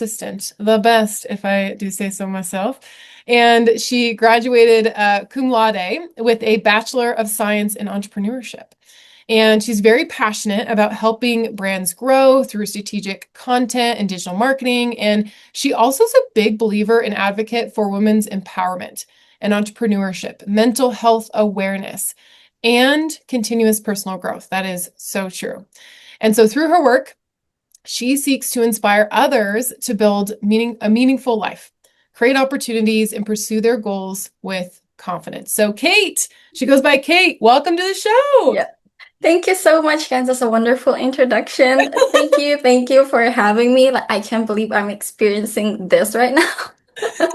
assistant, the best, if I do say so myself. And she graduated cum laude with a Bachelor of Science in Entrepreneurship. And she's very passionate about helping brands grow through strategic content and digital marketing. And she also is a big believer and advocate for women's empowerment and entrepreneurship, mental health awareness, and continuous personal growth. That is so true. And so through her work, she seeks to inspire others to build a meaningful life, create opportunities, and pursue their goals with confidence. So Kate, she goes by Kate. Welcome to the show. Yeah. Thank you so much, guys. That's a wonderful introduction. Thank you for having me. Like, I can't believe I'm experiencing this right now. So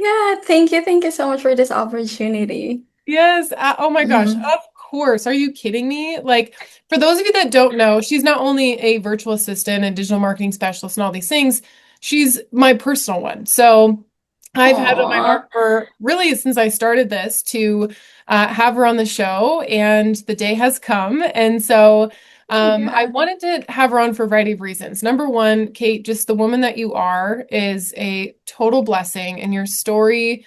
yeah, thank you so much for this opportunity. Yes. Oh my gosh. Mhm. Of course. Are you kidding me? Like, for those of you that don't know, she's not only a virtual assistant and digital marketing specialist and all these things, she's my personal one. So I've had on my Aw. heart for really since I started this to have her on the show, and the day has come. And so I Yeah. wanted to have her on for a variety of reasons. Number one, Kate, just the woman that you are is a total blessing, and your story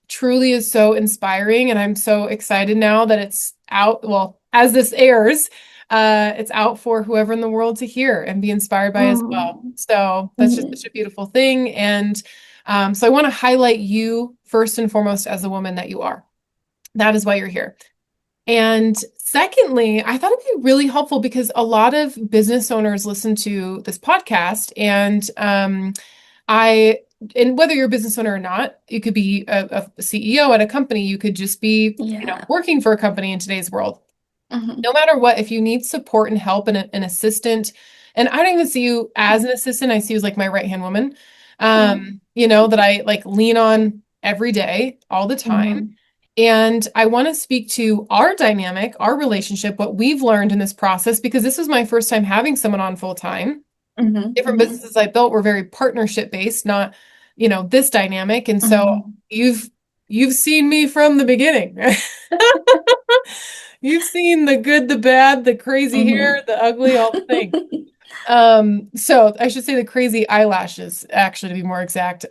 truly is so inspiring. And I'm so excited now that it's out. Well, as this airs, it's out for whoever in the world to hear and be inspired by as well. Mm. So that's just Mhm. such a beautiful thing. And so I want to highlight you first and foremost as a woman that you are. That is why you're here. And secondly, I thought it'd be really helpful because a lot of business owners listen to this podcast, and I, and whether you're a business owner or not, you could be a CEO at a company, you could just be, Yeah. working for a company in today's world. Mhm. No matter what, if you need support and help and an assistant, and I don't even see you as an assistant, I see you as like my right-hand woman, Mhm. that I like lean on every day, all the time. Mhm. And I want to speak to our dynamic, our relationship, what we've learned in this process, because this was my first time having someone on full time. Mhm. Different businesses I built were very partnership based, not, this dynamic. And so Mhm. you've you've seen me from the beginning. You've seen the good, the bad, the crazy hair, Mhm. the ugly, all the things. So I should say the crazy eyelashes, actually, to be more exact.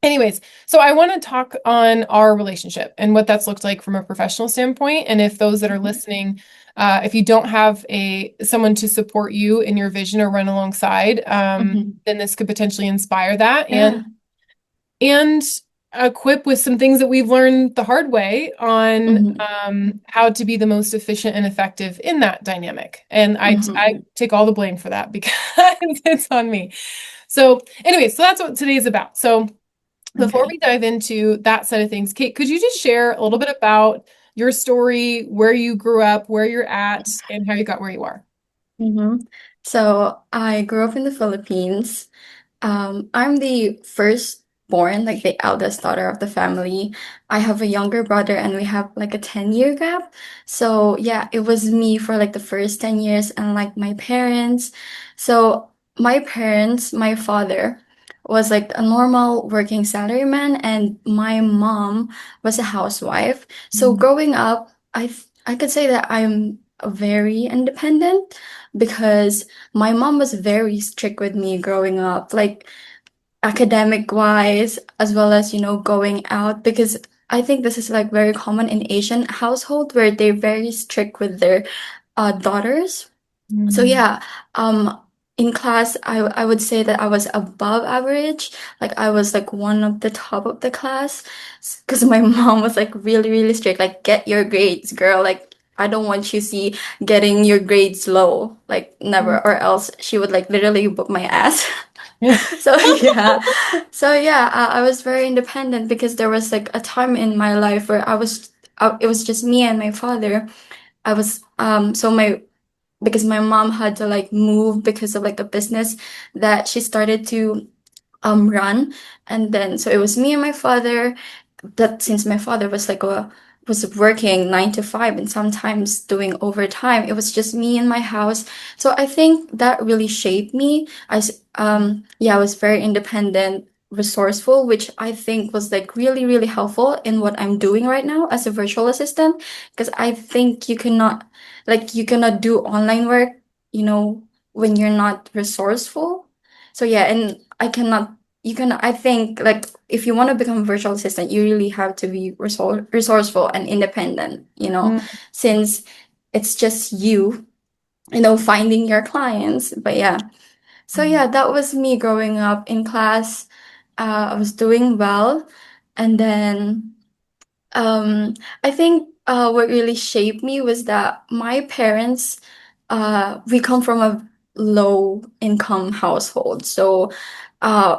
Anyways, so I want to talk on our relationship and what that's looked like from a professional standpoint. And if those that are listening, if you don't have someone to support you in your vision or run alongside, Mhm. then this could potentially inspire that Yeah. and equip with some things that we've learned the hard way on Mhm. how to be the most efficient and effective in that dynamic. And I Mhm. take all the blame for that because it's on me. So, anyway, so that's what today's about. So, before Okay. we dive into that side of things, Kate, could you just share a little bit about your story, where you grew up, where you're at, and how you got where you are? Mhm. So I grew up in the Philippines. I'm the firstborn, like the eldest daughter of the family. I have a younger brother and we have like a 10-year gap. So yeah, it was me for like the first 10 years and like my parents. So my parents, my father was like a normal working salaryman and my mom was a housewife. So Mhm. growing up, I could say that I'm very independent because my mom was very strict with me growing up, like academic wise, as well as, going out, because I think this is like very common in Asian household where they're very strict with their daughters. So Mhm. yeah, in class, I would say that I was above average. Like I was like one of the top of the class because my mom was like really, really strict. Like, get your grades, girl. Like, I don't want you see getting your grades low. Like never, or else she would like literally whip my ass. So yeah, I was very independent because there was like a time in my life where it was just me and my father. I was so my because my mom had to like move because of like a business that she started to run, and then so it was me and my father. That since my father was like a was working 9 to 5 and sometimes doing overtime, it was just me in my house. So I think that really shaped me. I was very independent, resourceful, which I think was like really, really helpful in what I'm doing right now as a virtual assistant. Because I think you cannot do online work, when you're not resourceful. So yeah, and I think like if you want to become a virtual assistant, you really have to be resourceful and independent, Mm, since it's just finding your clients. But yeah. So mm, yeah, that was me growing up in class. I was doing well. And then I think what really shaped me was that my parents, we come from a low income household. So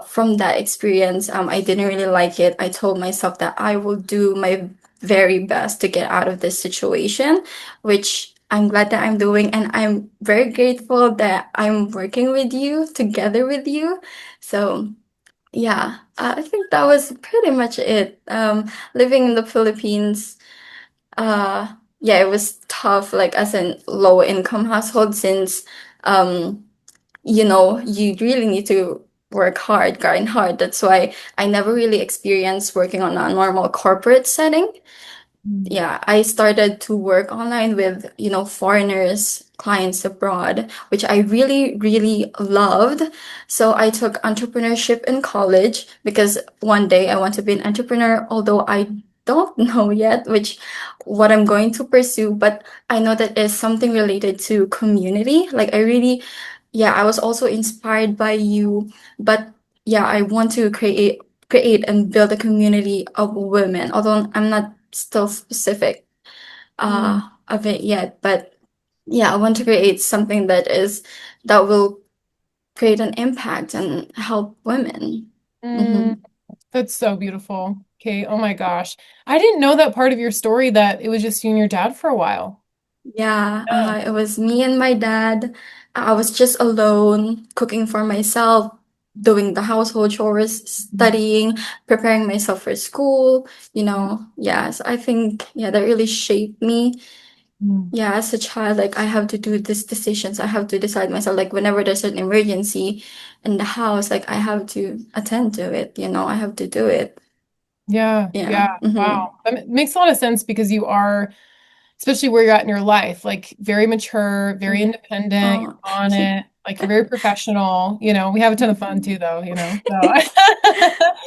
from that experience, I didn't really like it. I told myself that I will do my very best to get out of this situation, which I'm glad that I'm doing. And I'm very grateful that I'm working with you, together with you. So yeah, I think that was pretty much it. Living in the Philippines, yeah, it was tough, like as a low income household, since um, you really need to work hard, grind hard. That's why I never really experienced working on a normal corporate setting. mm, Yeah, I started to work online with, foreigners, clients abroad, which I really, really loved. So I took entrepreneurship in college because one day I want to be an entrepreneur, although I don't know yet what I'm going to pursue, but I know that is something related to community. Like yeah, I was also inspired by you, but yeah, I want to create and build a community of women, although I'm not still specific mm, of it yet. But yeah, I want to create something that will create an impact and help women. mm. Hmm. That's so beautiful. Okay. Oh my gosh. I didn't know that part of your story that it was just you and your dad for a while. Yeah, Yeah. it was me and my dad. I was just alone, cooking for myself, doing the household chores, studying, preparing myself for school, Yeah, so I think, yeah, that really shaped me. Mm, Yeah, as a child, like I have to do these decisions. I have to decide myself. Like whenever there's an emergency in the house, like I have to attend to it, I have to do it. yeah. Yeah. Yeah. Mm-hmm. Wow. That makes a lot of sense because you are, especially where you're at in your life, like very mature, very Yeah. independent, you're Oh. on it, like you're very professional. We have a ton of fun too, though, so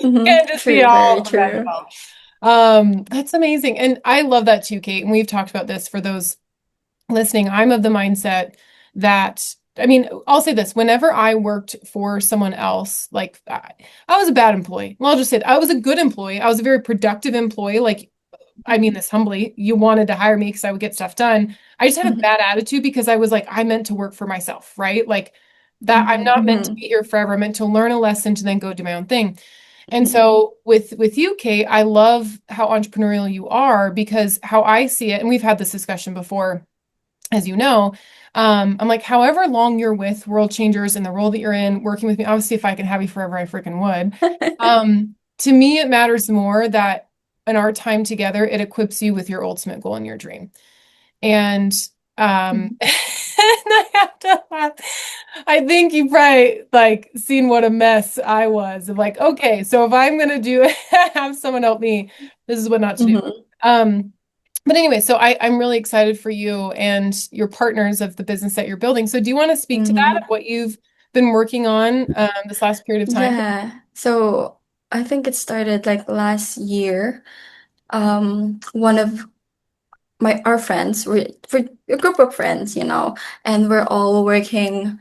Hmm. can't just be True, very all bad true. about. That's amazing. And I love that too, Kate. And we've talked about this for those listening. I'm of the mindset that, I mean, I'll say this, whenever I worked for someone else, like I was a bad employee. Well, I'll just say it. I was a good employee. I was a very productive employee. Like, I mean this humbly, you wanted to hire me because I would get stuff done. I just had a bad attitude because I was like, I meant to work for myself, right? Like that I'm not meant to Hmm. be here forever. I'm meant to learn a lesson to then go do my own thing. And so with you, Kate, I love how entrepreneurial you are because how I see it, and we've had this discussion before, as you know, I'm like, however long you're with World Changers in the role that you're in, working with me, obviously, if I could have you forever, I freaking would. To me, it matters more that in our time together, it equips you with your ultimate goal and your dream. And and I have to laugh. I think you probably like seen what a mess I was of like, okay, so if I'm gonna do have someone help me, this is what not to do. Hmm. Um, but anyway, so I'm really excited for you and your partners of the business that you're building. So do you want to speak to that, Hmm. of what you've been working on this last period of time? Yeah. So I think it started like last year. One of our friends, for a group of friends, and we're all working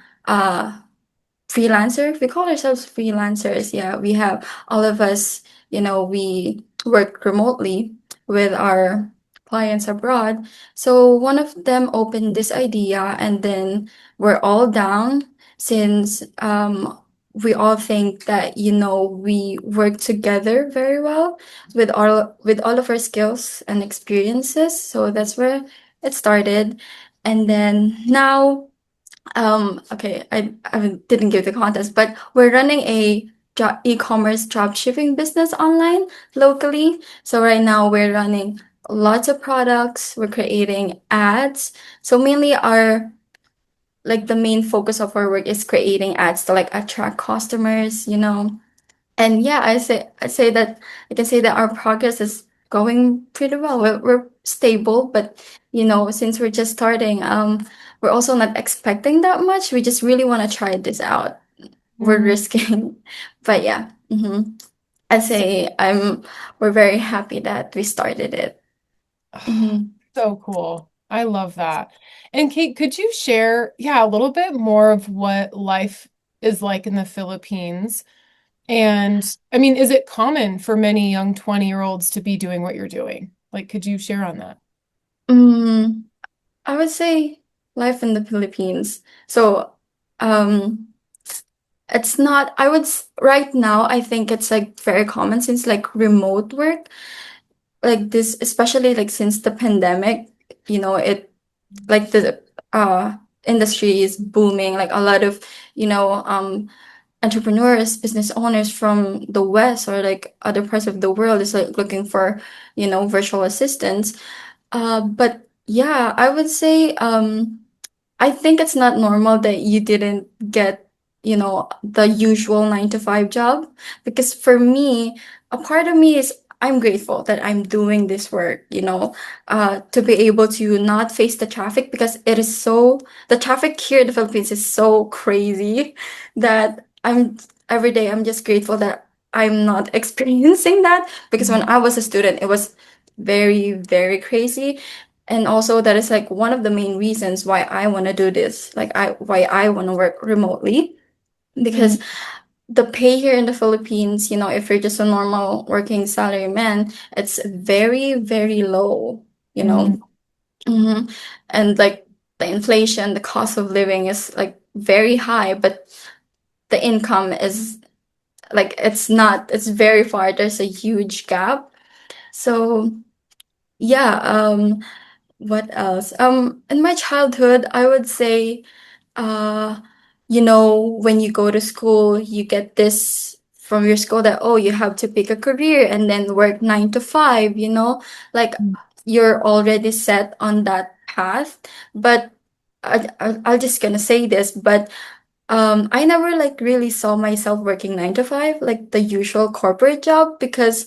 freelancer. We call ourselves freelancers. Yeah, we have all of us, we work remotely with our clients abroad. So one of them opened this idea, and then we're all down since we all think that we work together very well with all of our skills and experiences. So that's where it started, and then now. Okay, I didn't give the context, but we're running a e-commerce drop shipping business online locally. So right now we're running lots of products, we're creating ads. So mainly the main focus of our work is creating ads to like attract customers. And yeah, I can say that our progress is going pretty well. We're stable, but since we're just starting, we're also not expecting that much. We just really want to try this out. we're Mm. risking. But yeah, I'd So, say we're very happy that we started it. Hmm so cool. I love that. And Kate, could you share, yeah, a little bit more of what life is like in the Philippines? And I mean, is it common for many young 20-year-olds to be doing what you're doing? Like, could you share on that? Mm, I would say life in the Philippines. So, um, it's not, right now, I think it's like very common since like remote work, like this, especially like since the pandemic, like the uh industry is booming. Like a lot of, you know, um, entrepreneurs, business owners from the West or like other parts of the world is like looking for, virtual assistants. But yeah, I would say, I think it's not normal that you didn't get, the usual 9 to 5 job. Because for me, a part of me is I'm grateful that I'm doing this work, to be able to not face the traffic because the traffic here in the Philippines is so crazy that every day I'm just grateful that I'm not experiencing that because when I was a student, it was very, very crazy. And also that is like one of the main reasons why I want to do this, like why I want to work remotely Mm, because the pay here in the Philippines, if you're just a normal working salary man, it's very, very low, you mm, know. hmm And like the inflation, the cost of living is like very high, but the income is like it's very far. There's a huge gap. So yeah, what else? In my childhood, I would say, uh, when you go to school, you get this from your school that, oh, you have to pick a career and then work 9 to 5, like mm, you're already set on that path. But I'll just gonna say this, but I never like really saw myself working 9 to 5, like the usual corporate job, because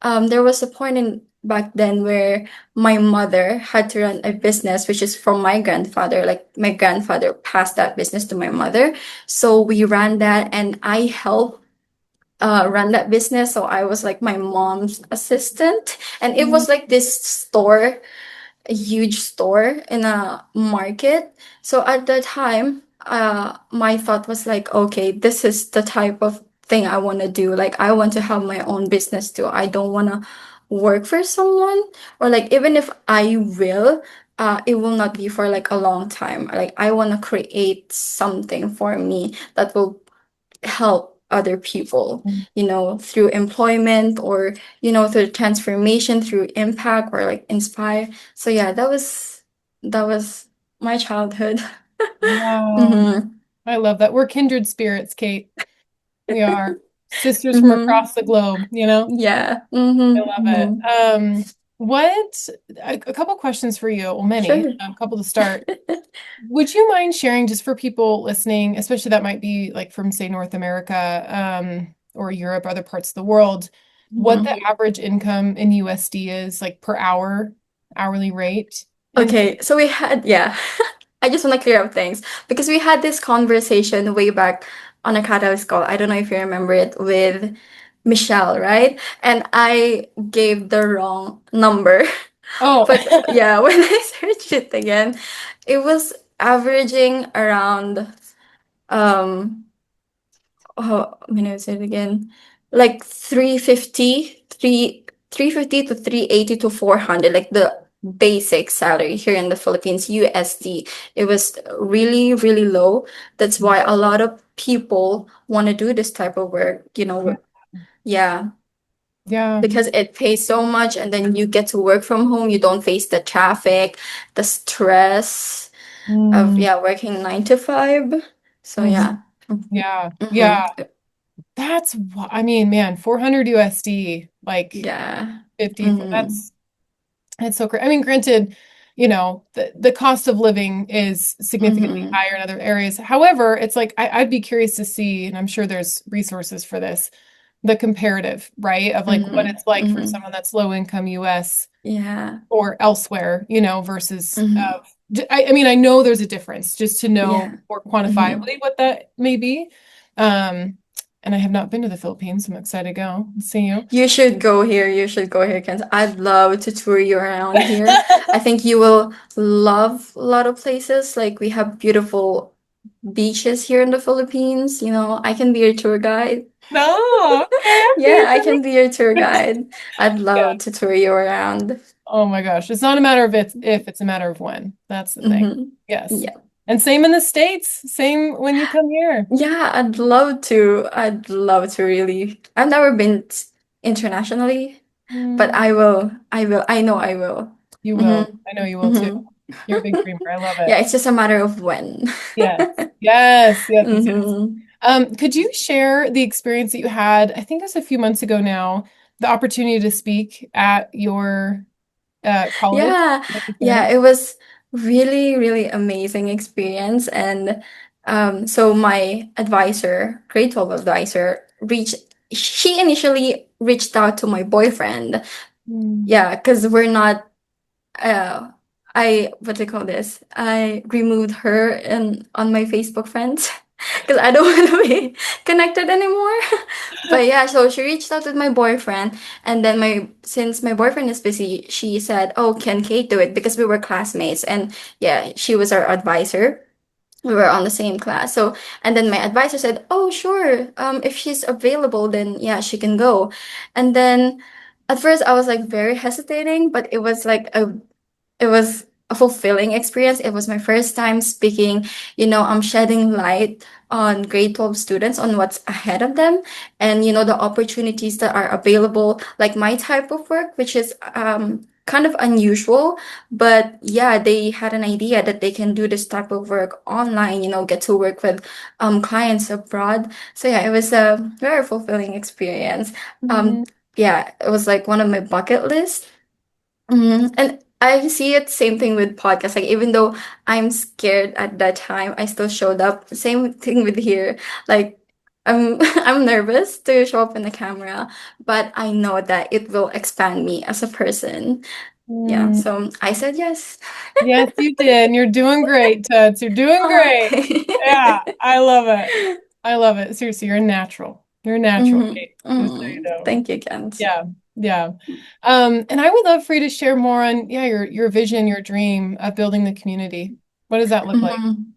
there was a point in back then where my mother had to run a business, which is from my grandfather. Like my grandfather passed that business to my mother, so we ran that, and I helped run that business. So I was like my mom's assistant, and it mm, was like this store, a huge store in a market. So at that time, my thought was like, okay, this is the type of thing I want to do. Like, I want to have my own business too. I don't want to work for someone, or like, even if I will, it will not be for like a long time. Like, I want to create something for me that will help other people, mm. through employment or, through transformation, through impact or like inspire. So yeah, that was my childhood. Wow. hmm I love that. We're kindred spirits, Kate. We are sisters from hmm across the globe, you know? Yeah. I love it. What, a couple questions for you. Well, many, Sure. a couple to start. Would you mind sharing just for people listening, especially that might be like from, say, North America, or Europe, other parts of the world, what the Mhm. average income in USD is like per hour, hourly rate in the Okay, so we had, yeah, I just want to clear up things because we had this conversation way back on a catalyst call. I don't know if you remember it with Michelle, right? And I gave the wrong number. Oh, But yeah, when I searched it again, it was averaging around um I'm gonna say it again, like 350 to 380 to 400, like the basic salary here in the Philippines, USD. It was really, really low. That's why a lot of people want to do this type of work, yeah. yeah, Yeah. because it pays so much and then you get to work from home. You don't face the traffic, the stress of, Mm, yeah, working 9 to 5. So mhm. yeah. Yeah. hmm Yeah. I mean, man, 400 USD, like Yeah. 50, hmm that's so great. I mean, granted, the cost of living is significantly hmm higher in other areas. However, it's like I'd be curious to see, and I'm sure there's resources for this, the comparative, right? Of like what hmm it's like for hmm someone that's low income US Yeah. or elsewhere, versus hmm I mean, I know there's a difference just to know Yeah. more hmm quantifiably what that may be. Um, and I have not been to the Philippines, so I'm excited to go and see you. You should go here. You should go here, Kent. I'd love to tour you around here. I think you will love a lot of places. Like we have beautiful beaches here in the Philippines. You know, I can be your tour guide. No, okay, Yeah, I can be your tour okay. guide. I'd Yeah. love to tour you around. Oh my gosh. It's not a matter of if, it's a matter of when. That's the thing. Hmm. Yes. Yeah. And same in the States. Same when you come here. Yeah, I'd love to. I'd love to really. I've never been internationally, but Mm, I will. I will. I know I will. you Hmm. will. I know you will too. Hmm. You're a big dreamer. I love Yeah, it. it's just a matter of when. Yes. Yes. Yes. Yes. Yes. Hmm. Could you share the experience that you had? I think it was a few months ago now, the opportunity to speak at your college Yeah, at the yeah, center. it was really, really amazing experience. And so my advisor, grade 12 advisor, she initially reached out to my boyfriend. Mm. Yeah, because we're not uh what do you call this? I removed her in on my Facebook friends because I don't want to be connected anymore. But yeah, so she reached out with my boyfriend, and then my since my boyfriend is busy, she said, "Oh, can Kate do it?" Because we were classmates, and yeah, she was our advisor. We were on the same class. So, and then my advisor said, "Oh, sure. If she's available, then yeah, she can go." And then at first I was like very hesitating, but it was a fulfilling experience. It was my first time speaking, I'm shedding light on grade 12 students on what's ahead of them and, the opportunities that are available, like my type of work, which is kind of unusual. But yeah, they had an idea that they can do this type of work online, get to work with clients abroad. So yeah, it was a very fulfilling experience. Um, Mhm. yeah, it was like one of my bucket lists. And I see it same thing with podcasts. Like even though I'm scared at that time, I still showed up. Same thing with here. Like I'm I'm nervous to show up in the camera, but I know that it will expand me as a person. Yeah, Mm. so I said yes. Yes, you did. And you're doing great, Tuts. You're doing Oh, great. Yeah, I love it. I love it. Seriously, you're a natural. You're a natural, Kate. Just so you know. Thank you, Kent. Yeah, yeah. And I would love for you to share more on, yeah, your vision, your dream of building the community. What does that look like? Mhm.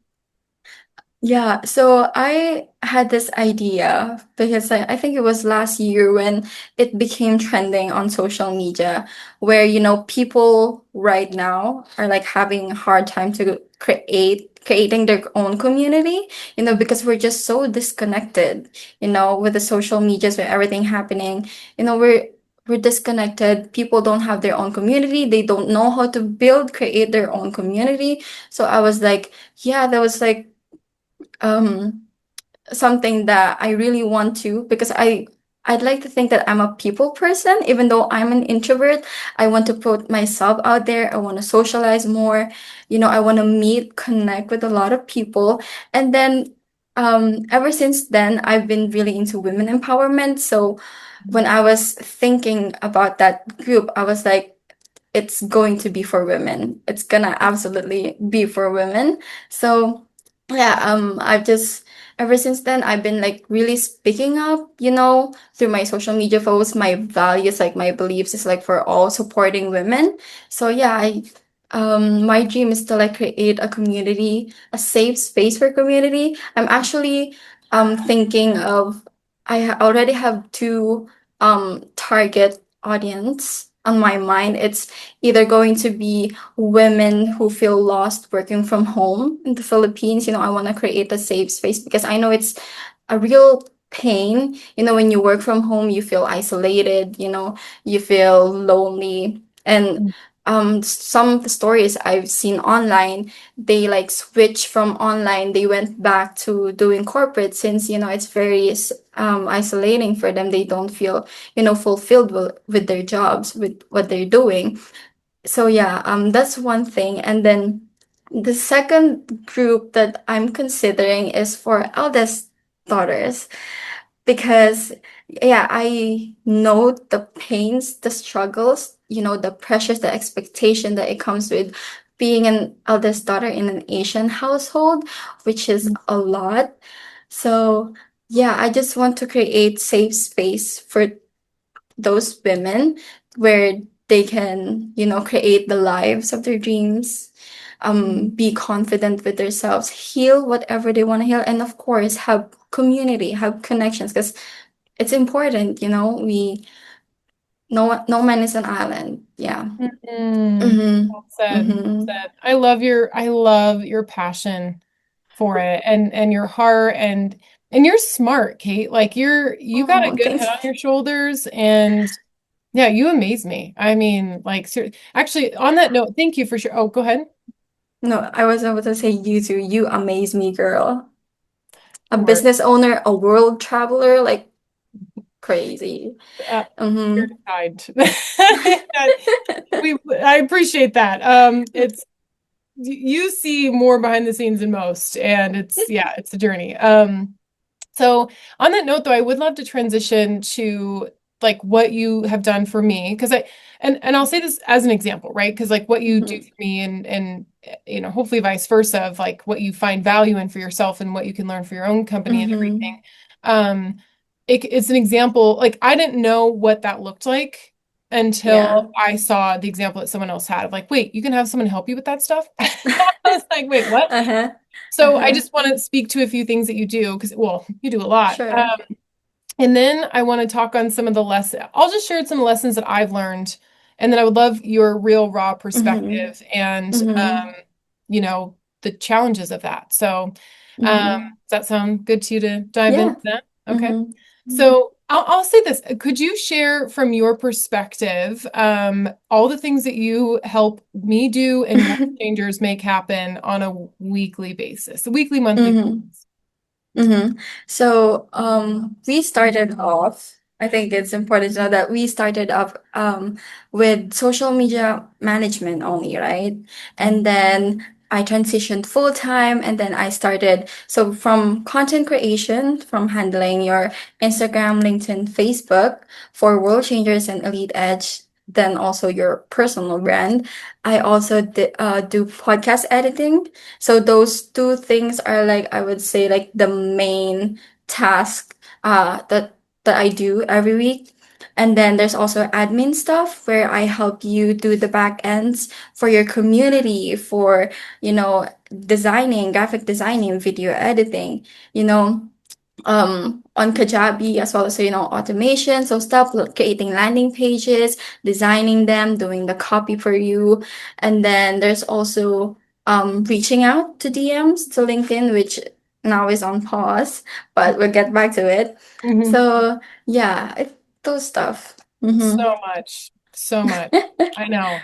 Yeah, so I had this idea because I think it was last year when it became trending on social media, where, people right now are like having a hard time to creating their own community, because we're just so disconnected, with the social medias, with everything happening, we're disconnected. People don't have their own community. They don't know how to create their own community. So I was like, yeah, that was like um something that I really want to because I'd like to think that I'm a people person even though I'm an introvert. I want to put myself out there. I want to socialize more. I want to connect with a lot of people. And then ever since then I've been really into women empowerment. So when I was thinking about that group, I was like it's going to be for women. It's gonna absolutely be for women. So yeah, I've just ever since then I've been like really speaking up, through my social media posts, my values, like my beliefs is like for all supporting women. So yeah, my dream is to like create a community, a safe space for community. I'm actually thinking of already have two target audience on my mind. It's either going to be women who feel lost working from home in the Philippines. I want to create a safe space because I know it's a real pain. When you work from home, you feel isolated, you feel lonely. And some of the stories I've seen online, they like switch from online, they went back to doing corporate since, it's very isolating for them. They don't feel, fulfilled with their jobs, with what they're doing. So yeah, that's one thing. And then the second group that I'm considering is for eldest daughters because yeah, I know the pains, the struggles, the pressures, the expectation that it comes with being an eldest daughter in an Asian household, which is a lot. So yeah, I just want to create safe space for those women where they can, create the lives of their dreams, be confident with themselves, heal whatever they want to heal, and of course have community, have connections, because it's important, no man is an island. Yeah. Mm, Mm-hmm. well said. Well Mm-hmm. said. I love your passion for it and your heart and you're smart, Kate. Like you got a Oh, good thank head you. on your shoulders and yeah, you amaze me. I mean, like actually on that note, thank you for sure. Oh, go ahead. No, I was about to say you too. You amaze me, girl. A Word. business owner, a world traveler, like crazy. Uh, you're Mm-hmm. kind. I appreciate that. It's you see more behind the scenes than most, and it's a journey. So on that note, though, I would love to transition to like what you have done for me, because and I'll say this as an example, right? Because like what you do Mm-hmm. for me, and hopefully vice versa, of like what you find value in for yourself and what you can learn for your own company and Mm-hmm. everything. Um, it's an example. Like I didn't know what that looked like Yeah. until I saw the example that someone else had of like, wait, you can have someone help you with that stuff. I was like, wait, what? Uh-huh. So I Uh-huh. just want to speak to a few things that you do because, well, you do a lot. Sure. And then I want to talk on some of the lessons. I'll just share some lessons that I've learned, and then I would love your real raw Mm-hmm. perspective and, Mm-hmm. you know, the challenges of that. So, Mm-hmm. does that sound good to you to dive Yeah. into that? Okay. Mm-hmm. So I'll say this. Could you share from your perspective, all the things that you help me do and world changers make happen on a weekly basis, a weekly, monthly Mm-hmm. basis? Mm-hmm. So, we started off, I think it's important to know that we started off with social media management only, right? And then I transitioned full time, and then I started, so from content creation, from handling your Instagram, LinkedIn, Facebook for World Changers and Elite Edge, then also your personal brand. I also do podcast editing, so those two things are, like, I would say, like the main task that I do every week. And then there's also admin stuff where I help you do the back ends for your community, for, designing, graphic designing, video editing, on Kajabi, as well as, automation. So stuff like creating landing pages, designing them, doing the copy for you. And then there's also reaching out to DMs to LinkedIn, which now is on pause, but we'll get back to it. Mhm. So yeah, those stuff. Mm-hmm. So much, so much. I know.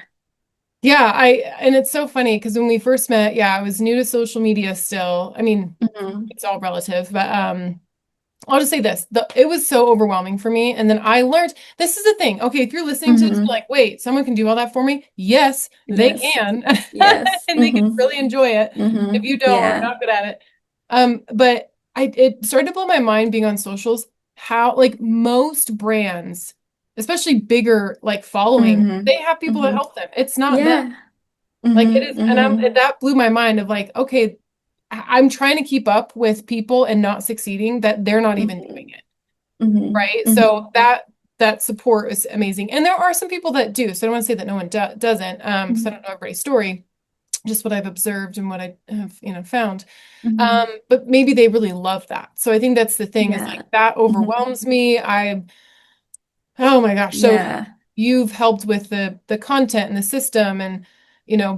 Yeah, and it's so funny because when we first met, yeah, I was new to social media still. I mean, Mm-hmm. it's all relative, but I'll just say this. It was so overwhelming for me. And then I learned this is the thing. Okay, if you're listening to this, you're Mm-hmm. like, wait, someone can do all that for me? Yes, they Yes. can. Yes. And they can Mm-hmm. really enjoy it. If Mm-hmm. you don't, or Yeah. not good at it. But it started to blow my mind being on socials, how like most brands, especially bigger like following, Mm-hmm. they have people that Mm-hmm. help them. It's not them. Yeah. Like it Mm-hmm. is, and Mm-hmm. that blew my mind of like, okay, I'm trying to keep up with people and not succeeding that they're not even Mm-hmm. doing it. Mm-hmm. Right. Mm-hmm. So that support is amazing. And there are some people that do. So I don't want to say that no one doesn't, because I don't know everybody's story, just what I've observed and what I have, found. Mm-hmm. But maybe they really love that. So I think that's the thing is like Yeah. that Mm-hmm. overwhelms me. Oh my gosh. So Yeah. you've helped with the content and the system and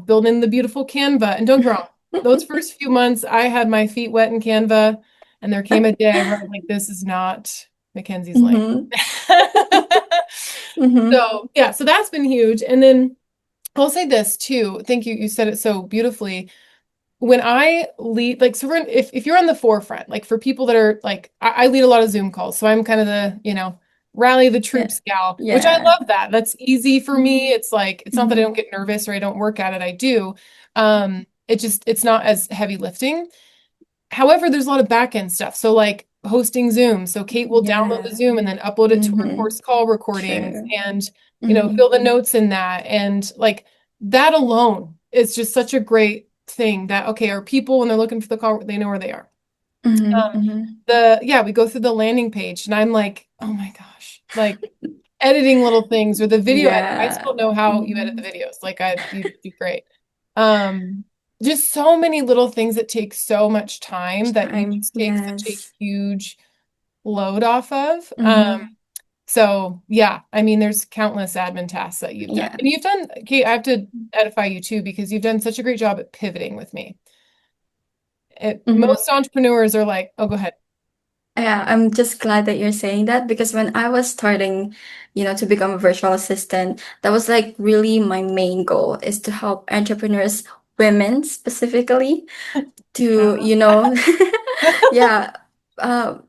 building the beautiful Canva. And don't get me wrong, those first few months I had my feet wet in Canva and there came a day where I was like, this is not Mackenzie's lane. Mm-hmm. Mm-hmm. So yeah, so that's been huge. And then I'll say this too. Thank you. You said it so beautifully when I lead, like, so if you're on the forefront, like for people that are like, I lead a lot of Zoom calls. So I'm kind of the, rally the Yeah. troops gal, which I Yeah. love that. That's easy for me. It's like, it's not that I Mm-hmm. don't get nervous or I don't work at it. I do. It's not as heavy lifting. However, there's a lot of back end stuff. So like hosting Zoom. So Kate will download the Yeah. Zoom and then upload it to her Mm-hmm. course call recordings True. and, Mm-hmm. fill the notes in that. And like that alone is just such a great thing that, okay, our people, when they're looking for the call, they know where they are. Mm-hmm. Mm-hmm. We go through the landing page and I'm like, oh my gosh, like editing little things or the video edit. I Yeah. still know how you edit the Mm-hmm. videos. Like you do great. Um, just so many little things that take so much time that you Time. just take such a Yes. huge load off of. Mm-hmm. So yeah, I mean, there's countless admin tasks that you've done. Yeah. And you've done, Kate, I have to edify you too, because you've done such a great job at pivoting with me. Mm-hmm. Most entrepreneurs are like, oh, go ahead. Yeah, I'm just glad that you're saying that because when I was starting, to become a virtual assistant, that was like really my main goal is to help entrepreneurs, women specifically, to, Yeah. yeah,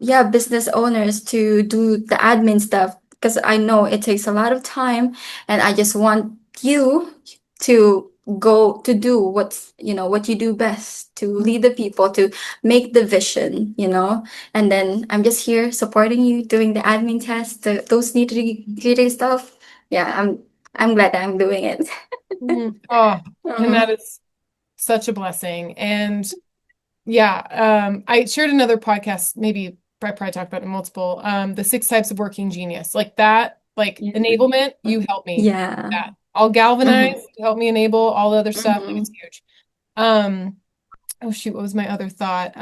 yeah, business owners to do the admin stuff because I know it takes a lot of time and I just want you to go to do what you do best, to lead the people, to make the vision. And then I'm just here supporting you, doing the admin tasks, those nitty-gritty stuff. Yeah, I'm glad that I'm doing it. Mhm. Oh, and that Mhm. is such a blessing. And yeah, I shared another podcast, maybe I probably talked about it in multiple, the 6 types of working genius. Like that, like Yeah. enablement, you help me with Yeah. that. I'll galvanize Mhm. to help me enable all the other stuff. Like it's Mhm. huge. Um, oh shoot, what was my other thought?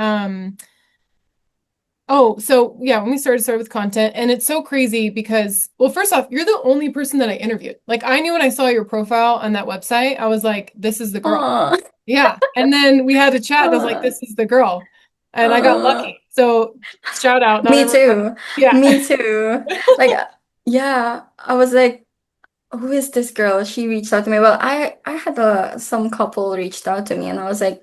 Oh, so yeah, when we started with content, and it's so crazy because, well, first off, you're the only person that I interviewed. Like I knew when I saw your profile on that website, I was like, this is the girl. Aw. Yeah. And then we had a chat and I was like, Aw. this is the girl. And I got Aw. lucky. So shout out. Not Me everyone has, too. yeah. Me too. Like, yeah, I was like, who is this girl? She reached out to me. Well, I had some couple reached out to me, and I was like,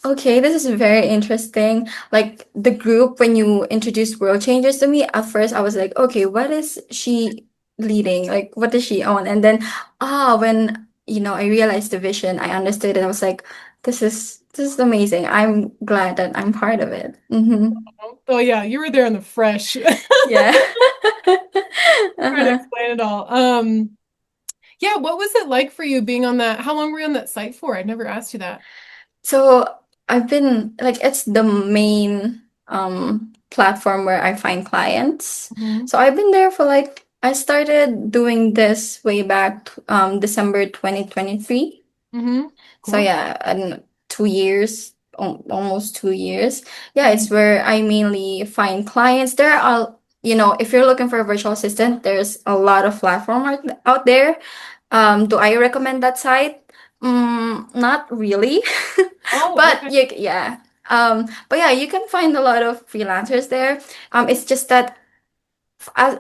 okay, this is very interesting. Like the group, when you introduced World Changers to me, at first I was like, okay, what is she leading? Like, what does she own? And then, when I realized the vision, I understood it. I was like, this is amazing. I'm glad that I'm part of it. Oh yeah, you were there in the fresh. Yeah. Trying to Uh-huh. explain it all. Yeah, what was it like for you being on that? How long were you on that site for? I'd never asked you that. So I've been like it's the main platform where I find clients. Hmm. So I've been there for like I started doing this way back December 2023. Hmm. So Cool. yeah, and 2 years, almost 2 years. Yeah, Mhm. it's where I mainly find clients. There are, if you're looking for a virtual assistant, there's a lot of platform out there. Do I recommend that site? Not really, Oh, but okay. yeah. But yeah, you can find a lot of freelancers there. It's just that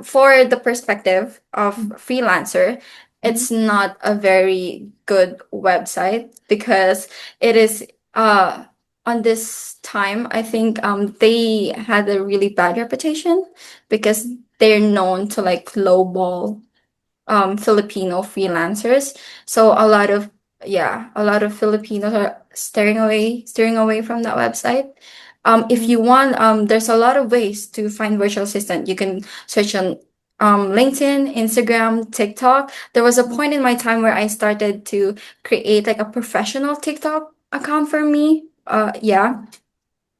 for the perspective of freelancer, Hmm. it's not a very good website because it is uh on this time I think they had a really bad reputation because they're known to like lowball Filipino freelancers. So a lot of Filipinos are steering away from that website. If Hmm. you want, there's a lot of ways to find virtual assistant. You can search on LinkedIn, Instagram, TikTok. There was a point in my time where I started to create like a professional TikTok account for me. Yeah,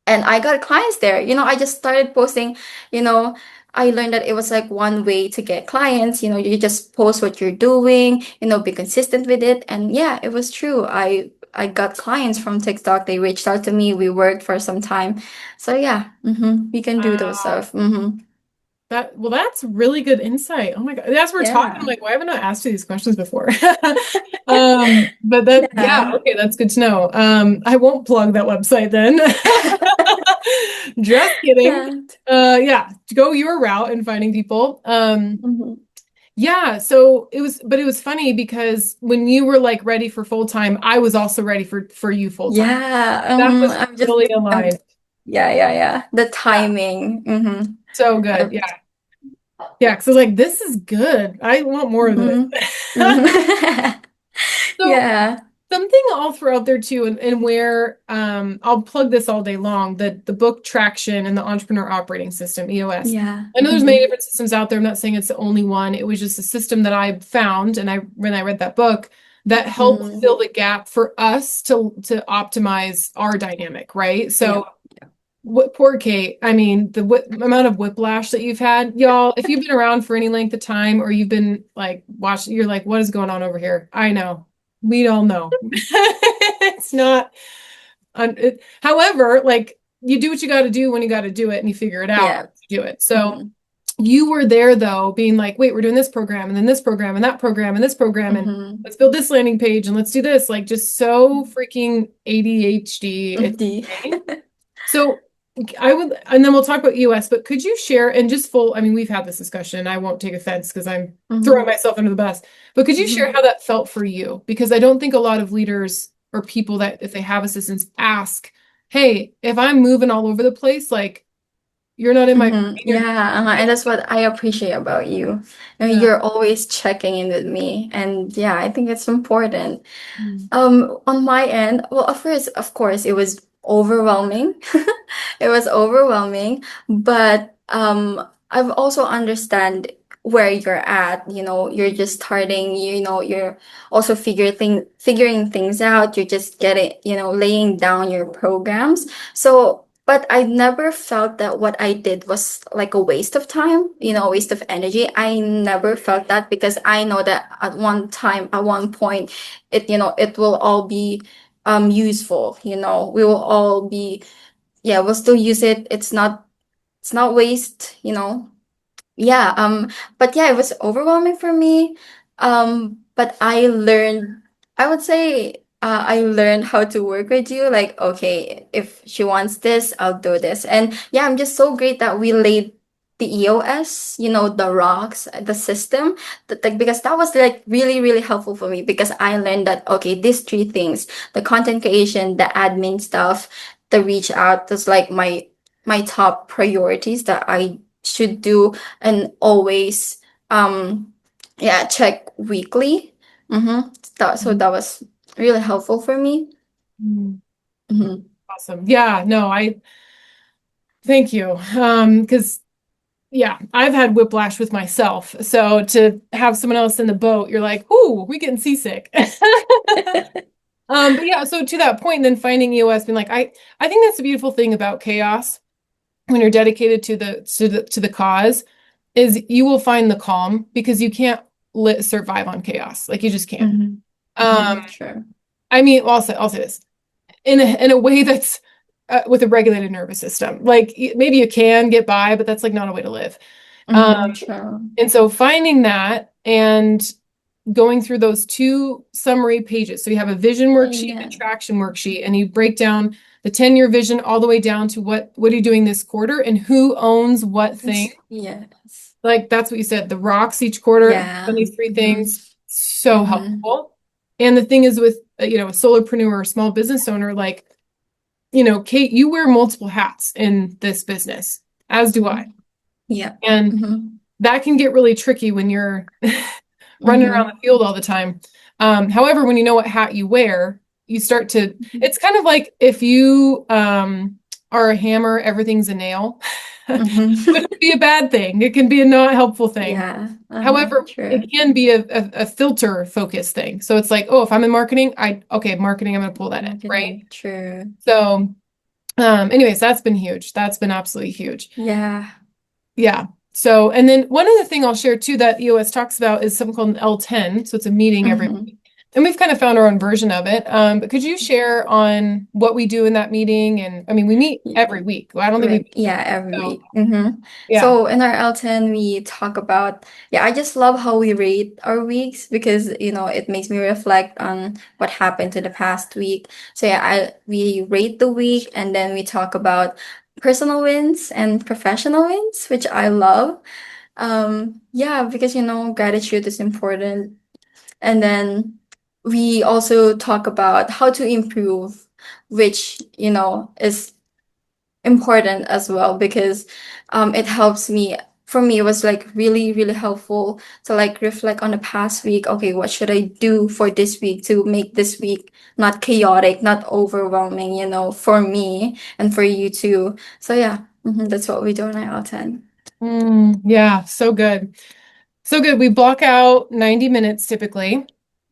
and I got clients there. I just started posting, you know, I learned that it was like one way to get clients. You just post what you're doing, be consistent with it. And yeah, it was true. I got clients from TikTok. They reached out to me. We worked for some time. So yeah, we can do those Wow. stuff. That's really good insight. Oh my God. As we're talking, I'm Yeah. like, why haven't I asked you these questions before? But yeah, Yeah. okay, that's good to know. I won't plug that website then. Just kidding. Yeah. Yeah, go your route in finding people. hmm Yeah, so but it was funny because when you were like ready for full time, I was also ready for you full time. Yeah. That was I'm just, really I'm, aligned. yeah, yeah, yeah. The Yeah, timing. so good. I, Yeah. Yeah, because I was like, this is good. I want more of this. hmm hmm So Yeah. something I'll throw out there too, and where I'll plug this all day long, the book Traction and the Entrepreneur Operating System, EOS. Yeah. I know there's many different systems out there. I'm not saying it's the only one. It was just a system that I found, and when I read that book, that helped fill Mm, the gap for us to optimize our dynamic, right? yeah. So Poor Kate. I mean, the amount of whiplash that you've had, y'all. If you've been around for any length of time, or you've been like watching, you're like, what is going on over here? I know. We all know. It's not. However, like you do what you got to do when you got to do it, and you figure it out. Yeah. You do it. So Mm-hmm. you were there though, being like, wait, we're doing this program, and then this program, and that program, and this program, and Mm-hmm. let's build this landing page, and let's do this. Like just so freaking ADHD. It's The insane. So I would, and then we'll talk about US, but could you share and just full, I mean, we've had this discussion. I won't take offense because I'm throwing mm-hmm. myself under the bus, but could you share Mm-hmm. how that felt for you? Because I don't think a lot of leaders or people that, if they have assistants, ask, hey, if I'm moving all over the place, like you're not in my brain, Mm-hmm. Yeah, and that's what I appreciate about you. yeah. You're always checking in with me, and yeah, I think it's important. Mm. On my end, well, of course, it was overwhelming. It was overwhelming, but I've also understand where you're at. You're just starting, you're also figuring things out. You're just getting, laying down your programs. So, but I never felt that what I did was like a waste of time, a waste of energy. I never felt that because I know that at one time, at one point, it will all be useful. We will all be, yeah, we'll still use it. It's not waste. Yeah, but yeah, it was overwhelming for me. But I would say, I learned how to work with you. Like, okay, if she wants this, I'll do this. And yeah, I'm just so great that we laid the EOS, the rocks, the system, like, because that was like really, really helpful for me because I learned that, okay, these three things, the content creation, the admin stuff, the reach out, that's like my top priorities that I should do and always yeah, check weekly. So that was really helpful for me. Mm. hmm Awesome. Yeah, no, I thank you. Because yeah, I've had whiplash with myself. So to have someone else in the boat, you're like, ooh, we getting seasick. But yeah, so to that point, then finding EOS, being like, I think that's the beautiful thing about chaos when you're dedicated to the cause, is you will find the calm because you can't survive on chaos. Like you just can't. Um, Sure. I mean, I'll say this in a way that's with a regulated nervous system. Like maybe you can get by, but that's like not a way to live. Um, Sure. and so finding that and going through those two summary pages. So you have a vision worksheet and a Yeah. traction worksheet, and you break down the 10-year vision all the way down to what are you doing this quarter and who owns what thing. Yes. Like that's what you said, the rocks each quarter on Yeah. these three things, so hmm helpful. And the thing is with a solopreneur or small business owner, like, Kate, you wear multiple hats in this business, as do I. Yeah. And hmm that can get really tricky when you're running around the hmm field all the time. However, when you know what hat you wear, you start to, it's kind of like if you are a hammer, everything's a nail, which hmm would be a bad thing. It can be a not helpful thing. Yeah. However, True. it can be a filter focused thing. So it's like, oh, if I'm in marketing, okay, marketing, I'm going to pull that in, right? Marketing. True. So, anyways, that's been huge. That's been absolutely huge. Yeah. Yeah. So, and then one other thing I'll share too that EOS talks about is something called an L10. So it's a meeting every hmm week. And we've kind of found our own version of it. But could you share on what we do in that meeting? And I mean, we meet every week. Well, I don't think we Right. meet. Yeah, every So, week. yeah. So in our L10, we talk about, yeah, I just love how we rate our weeks because, it makes me reflect on what happened to the past week. So yeah, we rate the week and then we talk about personal wins and professional wins, which I love. Yeah, because, gratitude is important. And then we also talk about how to improve, which, is important as well because it helps me. For me, it was like really, really helpful to like reflect on the past week. Okay, what should I do for this week to make this week not chaotic, not overwhelming, for me and for you too. So yeah, that's what we do in IL10. Yeah. So good. So good. We block out 90 minutes typically.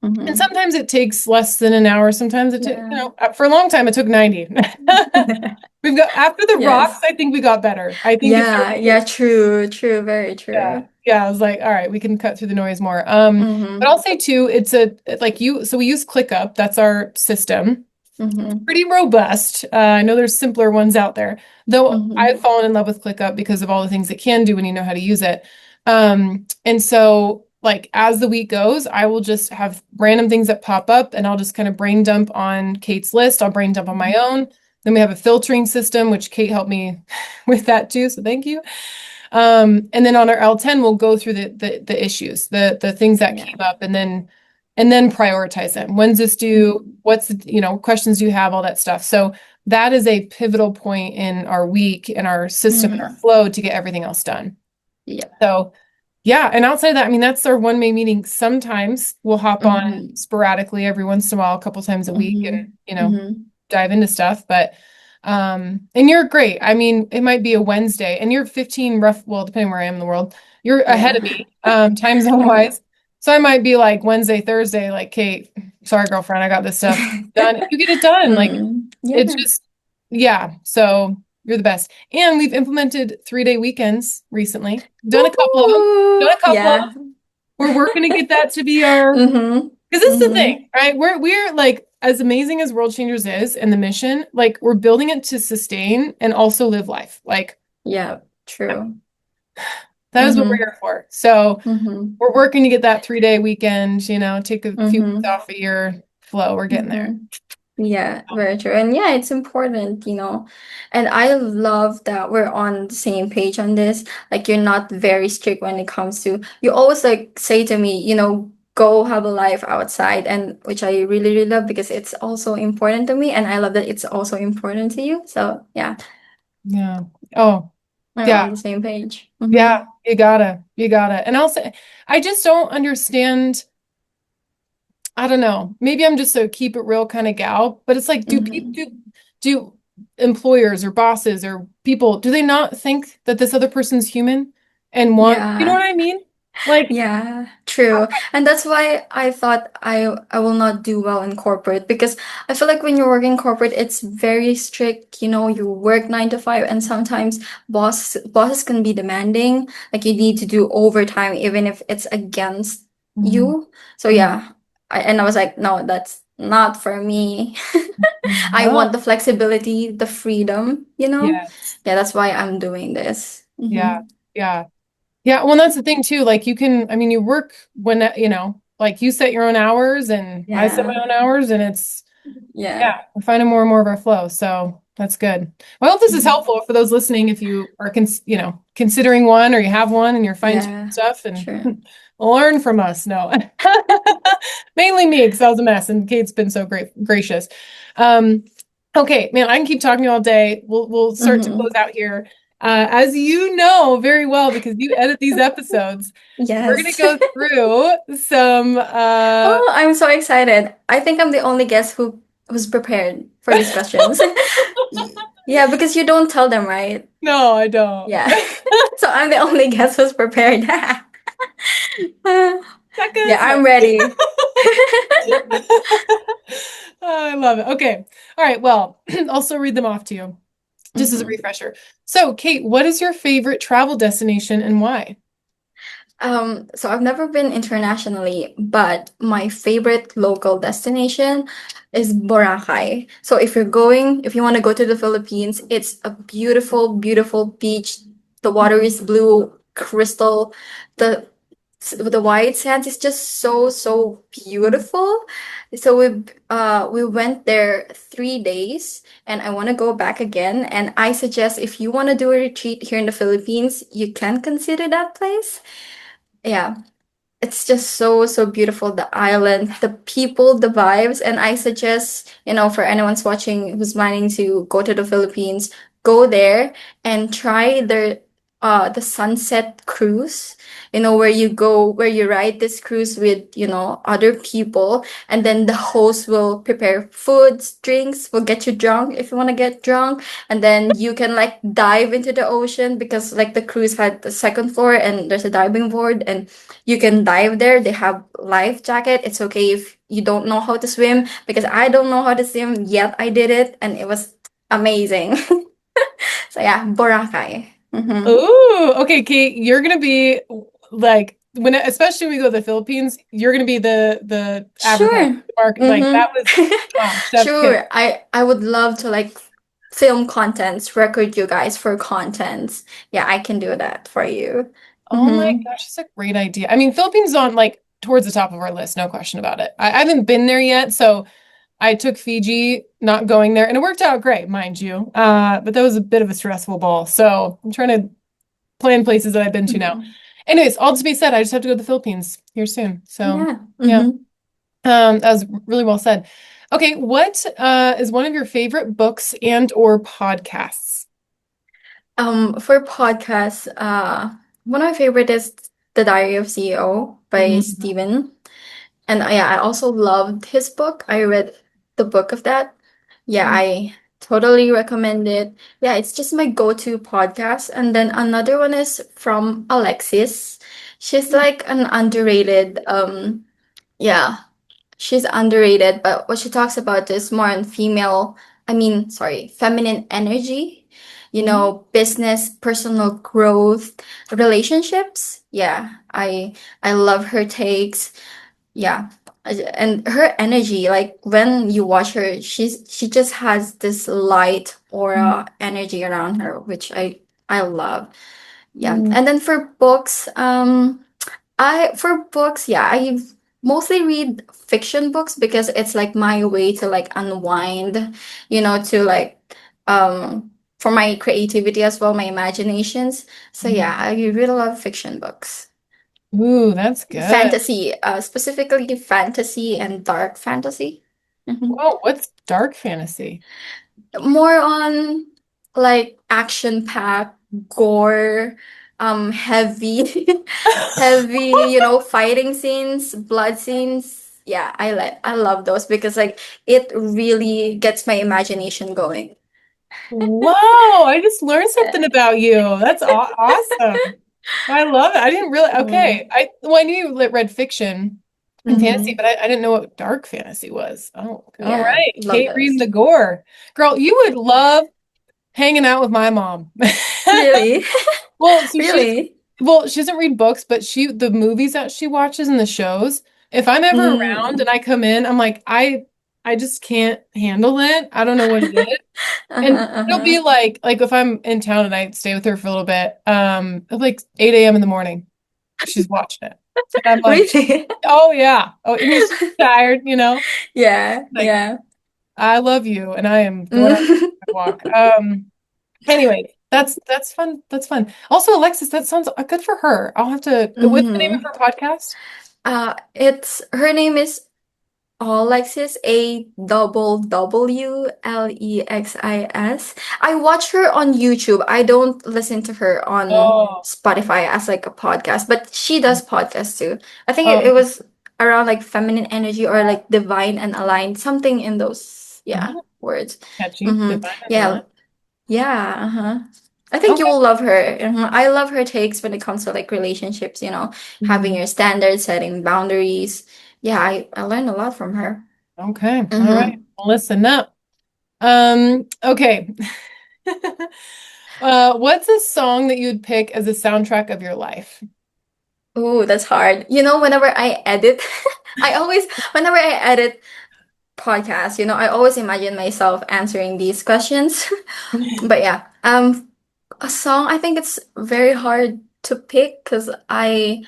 And Mm-hmm. sometimes it takes less than an hour. Sometimes it took, Yeah. for a long time it took 90. We've got after the rocks, Yes. I think we got better. I think it Yeah, started yeah, true, true, very yeah. true. Yeah, I was like, all right, we can cut through the noise more. But Mm-hmm. I'll say too, like so we use ClickUp, that's our system. Mm-hmm. Pretty robust. I know there's simpler ones out there, though I've Mm-hmm. fallen in love with ClickUp because of all the things it can do when you know how to use it. And so like as the week goes, I will just have random things that pop up and I'll just kind of brain dump on Kate's list. I'll brain dump on my own. Then we have a filtering system, which Kate helped me with that too. So thank you. And then on our L10, we'll go through the issues, the things that Yeah. came up, and then prioritize them. When's this due? Mm-hmm. What's the, questions do you have? All that stuff. So that is a pivotal point in our week, in our system, in our Mm-hmm. flow to get everything else done. Yeah. So yeah, and outside of that, I mean, that's our one main meeting. Sometimes we'll hop on Mm-hmm. sporadically every once in a while, a couple times a week, and Mm-hmm. Mm-hmm. dive into stuff. But and you're great. I mean, it might be a Wednesday, and you're 15 well, depending where I am in the world, you're ahead of Yeah. me, time zone I know. wise. So I might be like Wednesday, Thursday, like, Kate, sorry, girlfriend, I got this stuff done. You get it done. Like it's Yeah. just, yeah. So you're the best. And we've implemented 3-day weekends recently. Done a couple of them. Done Woo! a couple of them. Yeah. We're working to get that to be our, Mm-hmm. because this is the Mm-hmm. thing, right? We're like as amazing as World Changers is and the mission, like we're building it to sustain and also live life. Like Yeah. True. that is what we're Mm-hmm. here for. So Mm-hmm. we're working to get that 3-day weekend, take a few weeks Mm-hmm. off a year flow. We're getting there. Mm-hmm. Yeah, very true. And yeah, it's important. And I love that we're on the same page on this. Like you're not very strict when it comes to you always like say to me, go have a life outside and which I really, really love because it's also important to me and I love that it's also important to you. So yeah, Yeah. Oh, we're yeah. on the same page. Yeah. You gotta. And I'll say, I just don't understand. I don't know. Maybe I'm just a keep it real kind of gal, but it's like, do people Hmm. do employers or bosses or people, do they not think that this other person's human and you know Yeah. what I mean? Like, Yeah, true. And that's why I thought I will not do well in corporate because I feel like when you work in corporate, it's very strict. You work 9 to 5, and sometimes bosses can be demanding. Like you need to do overtime even if it's against mhm, you. So mhm, yeah, and I was like, no, that's not for me. I no. want the flexibility, the freedom. Yes. Yeah, that's why I'm doing this. Yeah. Mm-hmm. Yeah. Yeah. Well, that's the thing too. Like I mean, you work when, like you set your own hours and I set my Yeah, own hours and yeah. yeah, we're finding more and more of our flow. So that's good. Well, I hope this is Mhm. helpful for those listening. If you are, considering one or you have one and you're fine-tuning Yeah, stuff and sure. learn from us. No, mainly me because I was a mess and Kate's been so gracious. Um, okay, man, I can keep talking to you all day. We'll start to close Hmm. out here. As you know very well, because you edit these episodes, we're gonna Yes. go through some Oh, I'm so excited. I think I'm the only guest who's prepared for these questions. Yeah, because you don't tell them, right? no, I don't. Yeah. So I'm the only guest who's prepared. Yeah, Second. I'm ready. I love it. Okay. All right. Well, also read them off to you just as a Hmm. refresher. So, Kate, what is your favorite travel destination and why? So I've never been internationally, but my favorite local destination is Boracay. So if you want to go to the Philippines, it's a beautiful, beautiful beach. The water is blue, crystal. The the white sands is just so, so beautiful. So we went there 3 days, and I want to go back again. And I suggest if you want to do a retreat here in the Philippines, you can consider that place. Yeah, it's just so, so beautiful. The island, the people, the vibes. And I suggest, for anyone's watching who's planning to go to the Philippines, go there and try their the sunset cruise, where you go, where you ride this cruise with, other people, and then the host will prepare foods, drinks, will get you drunk if you want to get drunk, and then you can like dive into the ocean because like the cruise had the second floor and there's a diving board and you can dive there. They have life jacket. It's okay if you don't know how to swim because I don't know how to swim yet. I did it and it was amazing. So yeah, Boracay. Mm-hmm. Ooh, okay, Kate, you're gonna be like when especially when we go to the Philippines, you're gonna be the advertising Sure. mark. Like that was Mm-hmm. chef's kiss. Sure. I would love to like film contents, record you guys for contents. Yeah, I can do that for you. Oh my Mm-hmm. gosh, that's a great idea. I mean, Philippines is on like towards the top of our list, no question about it. I haven't been there yet, so I took Fiji, not going there, and it worked out great, mind you. But that was a bit of a stressful ball. So I'm trying to plan places that I've been to now. Mm-hmm. Anyways, all to be said, I just have to go to the Philippines here soon. So Yeah. yeah, Mm-hmm. that was really well said. Okay, what is one of your favorite books and or podcasts? For podcasts, one of my favorite is The Diary of CEO by Mhm. Steven. And yeah, I also loved his book. I read the book of that. Yeah, I totally recommend it. Yeah, it's just my go-to podcast. And then another one is from Alexis. She's like an underrated, yeah, she's underrated, but what she talks about is more on feminine energy, business, personal growth, relationships. Yeah, I love her takes. Yeah. And her energy, like when you watch her, she just has this light aura energy around her, which I love. Yeah. Mhm. And then for books, yeah, I mostly read fiction books because it's like my way to like unwind, to like for my creativity as well, my imaginations. So yeah, I read a lot of fiction books. Ooh, that's good. Fantasy, specifically fantasy and dark fantasy. Mhm. Well, what's dark fantasy? More on like action-packed, gore, heavy, heavy, fighting scenes, blood scenes. Yeah, I love those because like it really gets my imagination going. Wow, I just learned something about you. That's awesome. I love it. I didn't really, okay. Mm. I knew you read fiction and fantasy, Mm-hmm. but I didn't know what dark fantasy was. Oh, all Yeah, right. love Kate reading those. the gore. Girl, you would love hanging out with my mom. Really? Well, so Really? she doesn't read books, but the movies that she watches and the shows, if I'm ever around and Mm. I come in, I'm like, I just can't handle it. I don't know what it is. Uh-huh, And it'll uh-huh. be like if I'm in town and I stay with her for a little bit, it'll be like 8 a.m. in the morning. She's watching it. And I'm like, Really? oh yeah. Oh, I mean she's tired. Yeah, Like, yeah. I love you and I am going out Mm. for a walk. Anyway, that's fun. That's fun. Also, Alexis, that sounds good for her. I'll have to what's the name of Hmm. her podcast? It's her name is Alexis, Alexis. I watch her on YouTube. I don't listen to her on Oh. Spotify as like a podcast, but she does podcasts too. I think it Oh, was around like feminine energy or like divine and aligned, something in those, yeah, oh, words. catchy. Mm-hmm. Divine and Yeah, aligned. yeah, uh-huh. I think you Okay. will love her. I love her takes when it comes to like relationships, having Mhm. your standards, setting boundaries. Yeah, I learned a lot from her. Okay. All right. Mm-hmm. Listen up. Okay. What's a song that you would pick as a soundtrack of your life? Ooh, that's hard. Whenever I edit, whenever I edit podcasts, I always imagine myself answering these questions. But yeah, a song, I think it's very hard to pick because I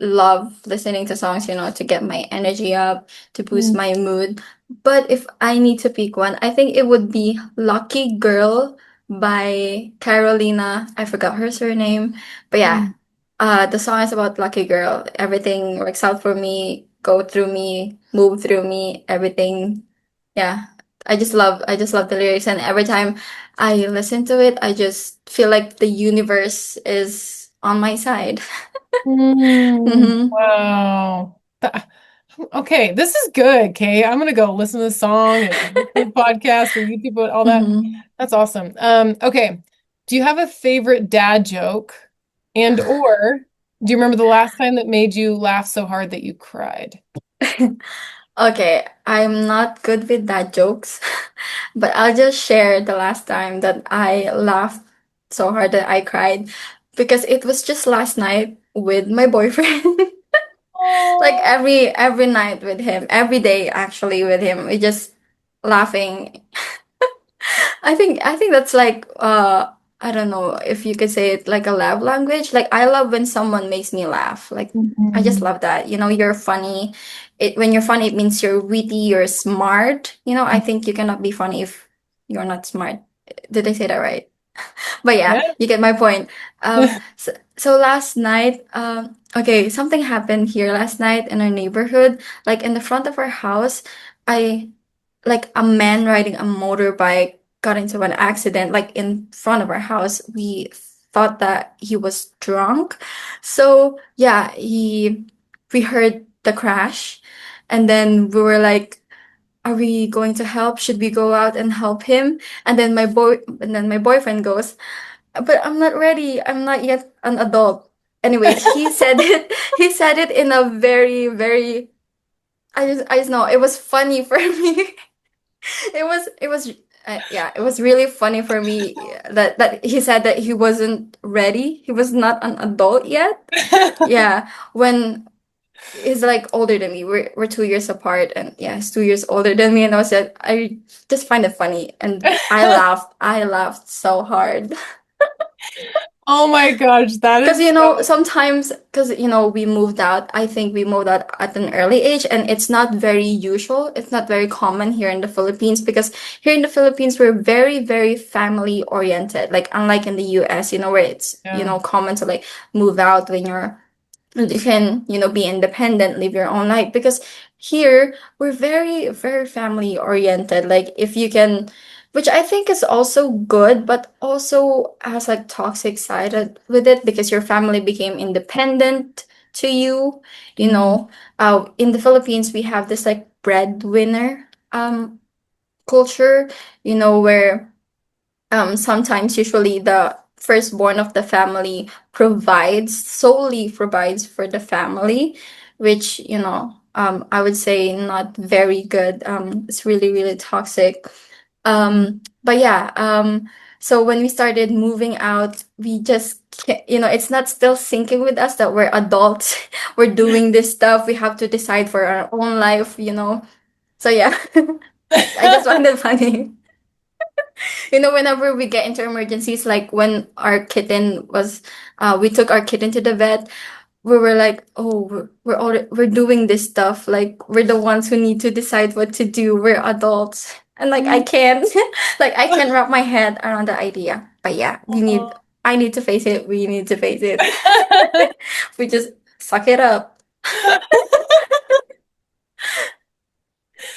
love listening to songs, to get my energy up, to boost Mm, my mood. But if I need to pick one, I think it would be Lucky Girl by Carolina. I forgot her surname. But yeah, mm. the song is about Lucky Girl. Everything works out for me, go through me, move through me, everything. Yeah. I just love the lyrics, and every time I listen to it, I just feel like the universe is on my side. Hmm. Wow. Okay, this is good, Kay. I'm gonna go listen to the song and listen to the podcast or YouTube and all that. Hmm. That's awesome. Okay. Do you have a favorite dad joke? And or do you remember the last time that made you laugh so hard that you cried? Okay, I'm not good with dad jokes, but I'll just share the last time that I laughed so hard that I cried because it was just last night with my boyfriend. Like Oh. every night with him, every day actually with him, we just laughing. I think that's like I don't know if you could say it like a love language. Like I love when someone makes me laugh. Like I just Mhm. love that. You know, you're funny. It when you're funny, it means you're witty, you're smart. You know, I think you cannot be funny if you're not smart. Did I say that right? But yeah, Yeah. you get my point. So last night, okay, something happened here last night in our neighborhood. Like in the front of our house, I like a man riding a motorbike got into an accident like in front of our house. We thought that he was drunk. So yeah, he we heard the crash and then we were like, are we going to help? Should we go out and help him? And then my boyfriend goes, but I'm not ready. I'm not yet an adult. Anyways, he said it. He said it in a very, very. I just know it was funny for me. Yeah, it was really funny for me that he said that he wasn't ready. He was not an adult yet. Yeah, when he's like older than me. We're 2 years apart, and yeah, he's 2 years older than me. And I just find it funny, and I laughed. I laughed so hard. Oh my gosh, that Because, is you know, so sometimes, because, you know, we moved out, I think we moved out at an early age, and it's not very usual. It's not very common here in the Philippines because here in the Philippines, we're very, very family oriented. Like, unlike in the US, you know, where it's, you yeah. know, common to like move out when you're you can, you know, be independent, live your own life. Because here we're very, very family oriented. Like if you can, which I think is also good, but also has like toxic side with it because your family became independent to you. You Mm. know, in the Philippines we have this like breadwinner culture, you know, where sometimes usually the firstborn of the family solely provides for the family, which, you know, I would say not very good. It's really, really toxic. But yeah, so when we started moving out, we just, you know, it's not still sinking with us that we're adults. We're doing this stuff. We have to decide for our own life, you know. So yeah, I just find it funny. You know, whenever we get into emergencies, like when our kitten was, we took our kitten to the vet, we were like, oh, we're doing this stuff. Like we're the ones who need to decide what to do. We're adults, and like I can't, like I can't wrap my head around the idea. But yeah, I need to face it. We need to face it. We just suck it up.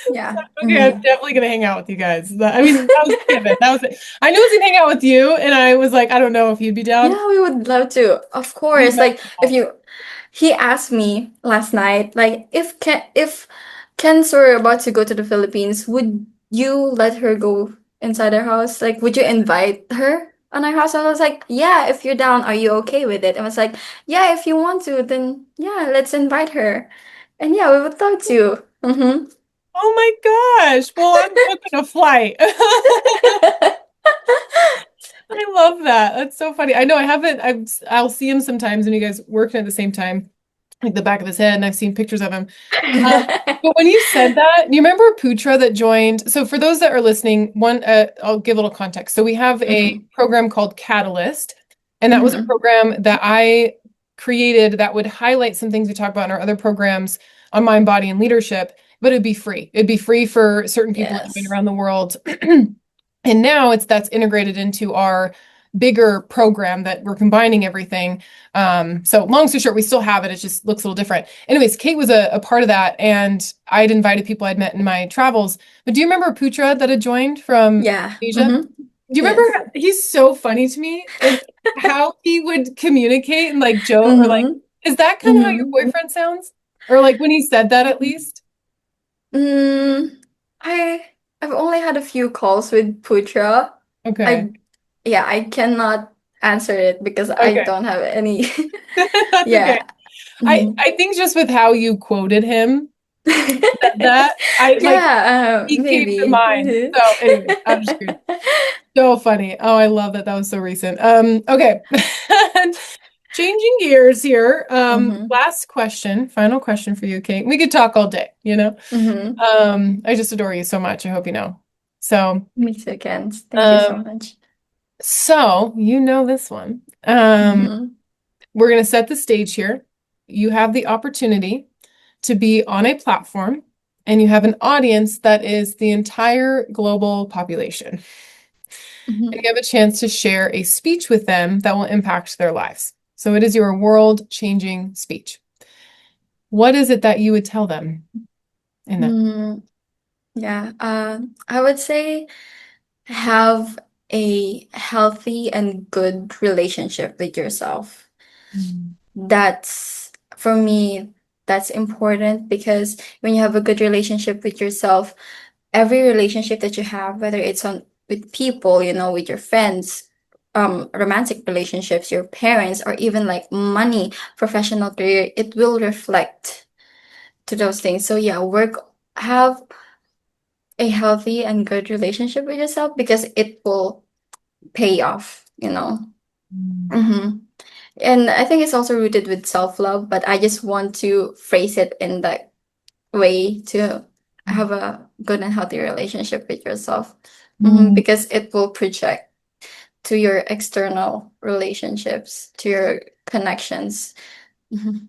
Yeah. Okay, I'm Hmm. definitely gonna hang out with you guys. I mean, that was a given. That was it. I knew I was gonna hang out with you, and I was like, I don't know if you'd be down. Yeah, we would love to. Of You course. met Like if you he asked me last night, like if Ken's were about to go to the Philippines, would you let her go inside our house? Like would you invite her on our house? I was like, yeah, if you're down, are you okay with it? And I was like, yeah, if you want to, then yeah, let's invite her. And yeah, we would love to. Mm-hmm. Oh my gosh. Well, I'm booking a flight. I love that. That's so funny. I know I haven't, I'll see him sometimes when you guys working at the same time, like the back of his head, and I've seen pictures of him. But when you said that, you remember Putra that joined? So for those that are listening, I'll give a little context. So we have a Mm-hmm. program called Catalyst, and that was a Mm-hmm. program that I created that would highlight some things we talk about in our other programs on mind, body, and leadership, but it'd be free. It'd be free for certain people that join Yes. around the world. And now that's integrated into our bigger program that we're combining everything. So long story short, we still have it. It just looks a little different. Anyways, Kate was a part of that, and I'd invited people I'd met in my travels. But do you remember Putra that had joined from Yeah. Asia? Mm-hmm. Do you Yes. remember? He's so funny to me, and how he would communicate and like joke or like, Mm-hmm. is that kind of how your Mm-hmm. boyfriend sounds? Or like when he said that at least? Mm, I've only had a few calls with Putra. Okay. I yeah, I cannot answer it because I Okay. don't have any. That's okay. Yeah. Mhm. I think just with how you quoted him, that I like Yeah, he came to maybe. mind. So anyway, I'm just kidding. So funny. Oh, I love that. That was so recent. Okay. Changing gears here. Mm-hmm. Last question, final question for you, Kate. We could talk all day, you know? Mm-hmm. I just adore you so much. I hope you know. So, Me too, Ken. Thank you so um, much. so you know this one. Mm-hmm. We're going to set the stage here. You have the opportunity to be on a platform, and you have an audience that is the entire global population. And Mm-hmm. you have a chance to share a speech with them that will impact their lives. So it is your world-changing speech. What is it that you would tell them in that? Mm, yeah. I would say have a healthy and good relationship with yourself. Mm. That's for me, that's important because when you have a good relationship with yourself, every relationship that you have, whether it's on with people, with your friends, romantic relationships, your parents, or even like money, professional career, it will reflect to those things. So yeah, have a healthy and good relationship with yourself because it will pay off. Mm. Mm-hmm. And I think it's also rooted with self-love, but I just want to phrase it in that way to have a good and healthy relationship with yourself. Mm. Because it will project to your external relationships, to your connections. Mhm.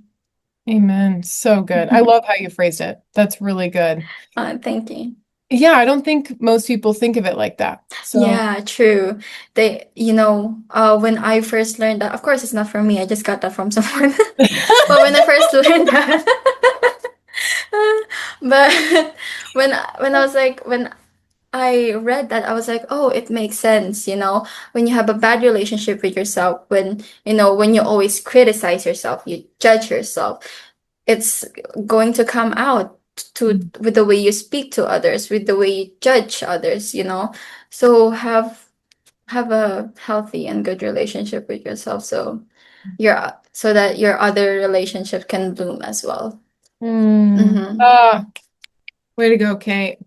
Amen. So good. I love how you phrased it. That's really good. Thank you. Yeah, I don't think most people think of it like that. So, Yeah, true. When I first learned that, of course, it's not from me. I just got that from someone. But when I first learned that, but when I read that, I was like, oh, it makes sense, when you have a bad relationship with yourself, when you always criticize yourself, you judge yourself, it's going to come out to mm, with the way you speak to others, with the way you judge others. So have a healthy and good relationship with yourself so that your other relationship can bloom as well. Mm-hmm. ah, way to go, Kate.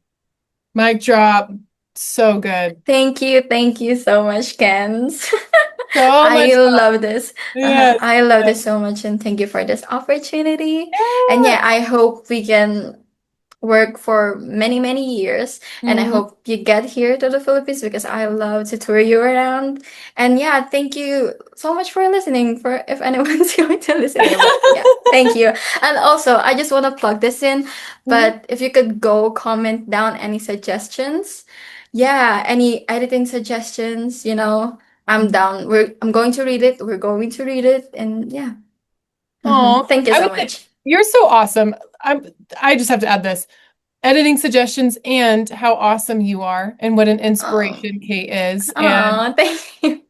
Mic drop. So good. Thank you so much, Ken. So much I love. love this. Yes. I love Yes. this so much, and thank you for this opportunity. And Yeah. yeah, I hope we can work for many, many years. And I Mhm. hope you get here to the Philippines because I love to tour you around. And yeah, thank you so much for listening. For if anyone's going to listen here, but yeah, thank you. And also, I just want to plug this in. But if you could go comment down any suggestions, yeah, any editing suggestions, I'm down. I'm going to read it. We're going to read it, and yeah. Oh, Thank you I so would say much. you're so awesome. I just have to add this. Editing suggestions and how awesome you are and what an Oh, inspiration Kate is. And thank you.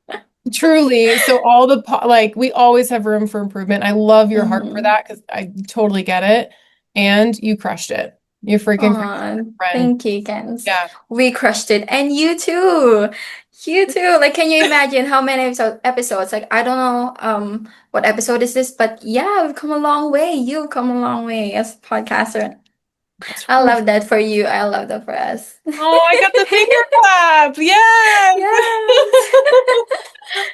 truly, so all like we always have room for improvement. I love your heart for Mm-hmm. that because I totally get it. And you crushed it. You freaking crushed it, friend. Thank you, Kens. Yeah. We crushed it. And you too. You too. Like, can you imagine how many episodes? Like, I don't know what episode is this, but yeah, we've come a long way. You've come a long way as a podcaster. That's I really love that for you. I love that for us. Oh, I got the finger clap. Yes. Yes.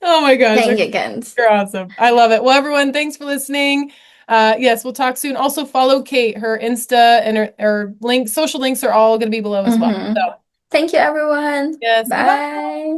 Oh my gosh. Thank you, Kens. You're awesome. I love it. Well, everyone, thanks for listening. Yes, we'll talk soon. Also follow Kate. Her Insta and her social links are all going to be below as well. Mm-hmm. So, Thank you, everyone. yes, bye-bye. Bye.